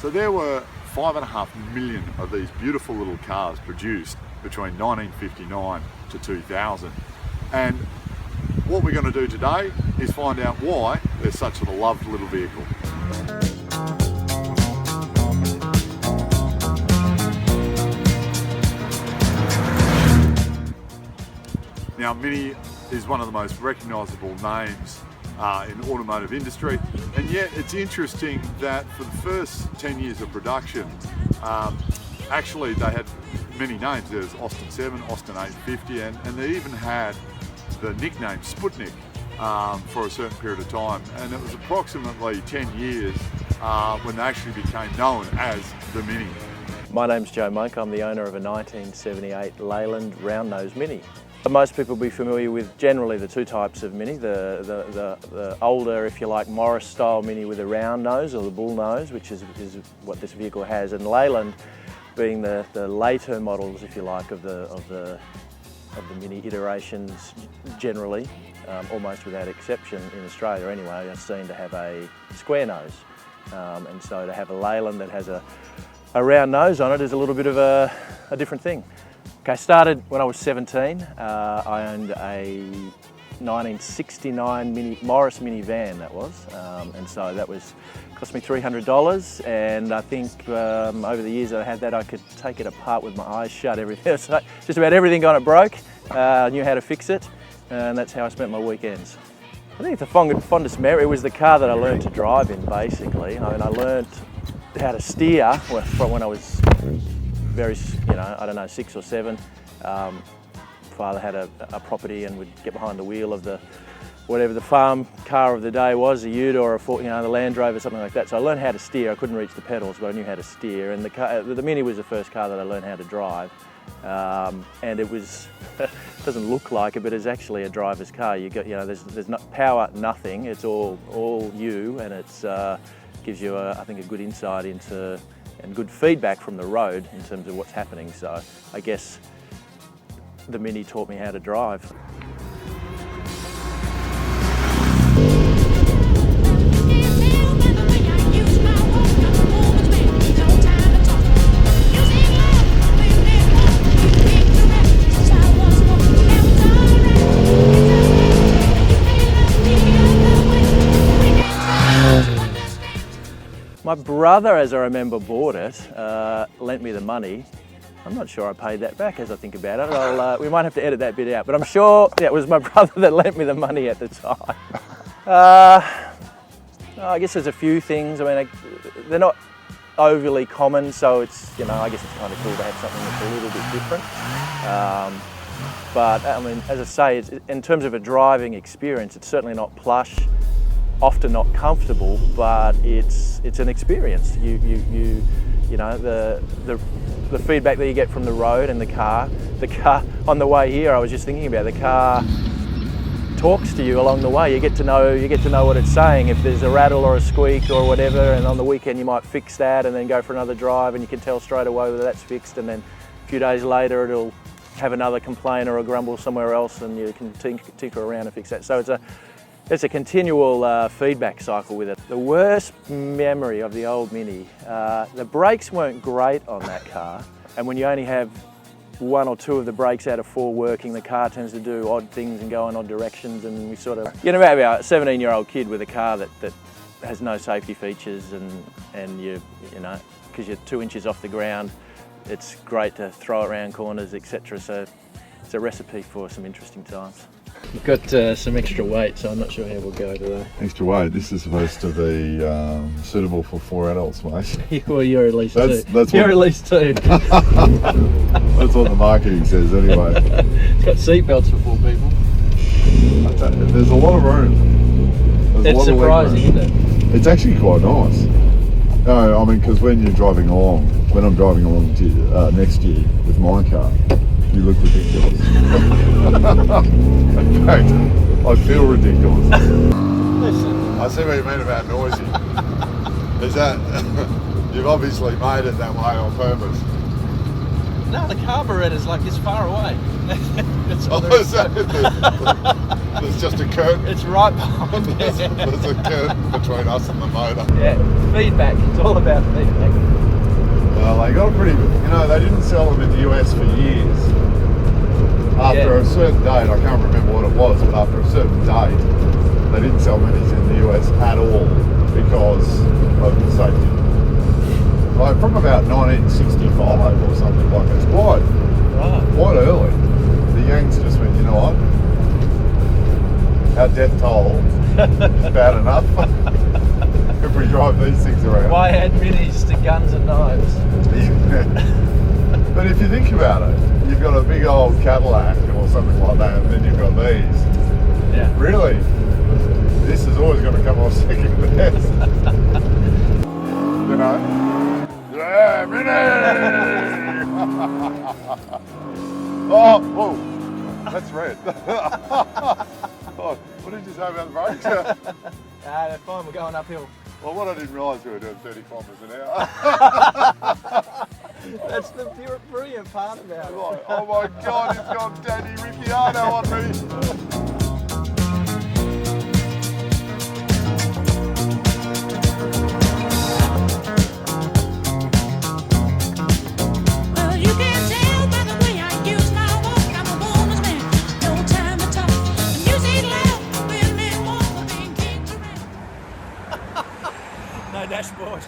So there were 5.5 million of these beautiful little cars produced between 1959 to 2000. And what we're going to do today is find out why they're such a loved little vehicle. Now, Mini is one of the most recognisable names in the automotive industry, and yet it's interesting that for the first 10 years of production, actually they had many names. There's Austin 7, Austin 850, and they even had the nickname Sputnik for a certain period of time, and it was approximately 10 years when they actually became known as the Mini. My name's Joe Monk. I'm the owner of a 1978 Leyland round nose Mini. Most people will be familiar with generally the two types of Mini, the older, if you like, Morris style Mini with a round nose, or the bull nose, which is what this vehicle has, and Leyland being the later models, if you like, of the Mini iterations generally, almost without exception in Australia anyway, are seen to have a square nose. And so to have a Leyland that has a round nose on it is a little bit of a different thing. Okay, started when I was 17. I owned a 1969 Morris minivan, that was, and so that cost me $300. And I think over the years that I had that, I could take it apart with my eyes shut. Everything, so just about everything on it broke. I knew how to fix it, and that's how I spent my weekends. I think the fondest memory was the car that I learned to drive in. Basically, I mean, I learned how to steer from when I was very, I don't know, 6 or 7. Father had a property and would get behind the wheel of whatever the farm car of the day was, a Ute or the Land Rover, something like that. So I learned how to steer. I couldn't reach the pedals, but I knew how to steer. And the Mini was the first car that I learned how to drive. And it was, doesn't look like it, but it's actually a driver's car. You got, there's not power, nothing. It's all you, and it's gives you, I think, a good insight into and good feedback from the road in terms of what's happening. So I guess the Mini taught me how to drive. My brother, as I remember, bought it, lent me the money. I'm not sure I paid that back as I think about it. We might have to edit that bit out, but I'm sure it was my brother that lent me the money at the time. I guess there's a few things. I mean, they're not overly common, so it's, I guess it's kind of cool to have something that's a little bit different. But I mean, as I say, in terms of a driving experience, it's certainly not plush, often not comfortable, but it's an experience. The feedback that you get from the road and the car on the way here, I was just thinking about, the car talks to you along the way. You get to know what it's saying. If there's a rattle or a squeak or whatever, and on the weekend you might fix that and then go for another drive, and you can tell straight away whether that's fixed, and then a few days later it'll have another complaint or a grumble somewhere else, and you can tinker around and fix that. So it's a continual feedback cycle with it. The worst memory of the old Mini, the brakes weren't great on that car, and when you only have 1 or 2 of the brakes out of 4 working, the car tends to do odd things and go in odd directions, and we sort of, about a 17-year-old kid with a car that has no safety features, and because you're 2 inches off the ground, it's great to throw it around corners, etc. So it's a recipe for some interesting times. We've got some extra weight, so I'm not sure how we'll go today. Extra weight? This is supposed to be suitable for 4 adults, mate. Well, you're at least 2. You're at least 2. That's what the marketing says anyway. It's got seat belts for 4 people. There's a lot of room. It's surprising, isn't it? It's actually quite nice. No, I mean, because when I'm driving along next year with my car, you look ridiculous. In fact, I feel ridiculous. Listen. I see what you mean about noisy. Is that, you've obviously made it that way on purpose. No, the carburettor's like this far away. That's all Oh, is that There's just a curtain. It's right behind There's there. a curtain between us and the motor. Yeah, feedback. It's all about feedback. Well, they got a pretty, they didn't sell them in the US for years. After a certain date, I can't remember what it was, but after a certain date, they didn't sell minis in the US at all because of the safety. Like from about 1965 or something like that. It's quite early. The Yanks just went, you know what? Our death toll is bad enough if we drive these things around. Why add minis to guns and knives? But if you think about it, you've got a big old Cadillac or something like that, and then you've got these. Yeah. Really, this is always going to come off second best. Yeah, Mini! Oh, whoa, that's red. Oh, what did you say about the brakes? They're fine, we're going uphill. Well, what I didn't realise we were doing 30 kilometres an hour. That's the brilliant part about it. Like, oh my God, he's got Danny Ricciardo on me. Well, you can tell by the way I use my walk. I'm a woman's man, no time to talk. Music loud, women want to be kicked around. No dashboard.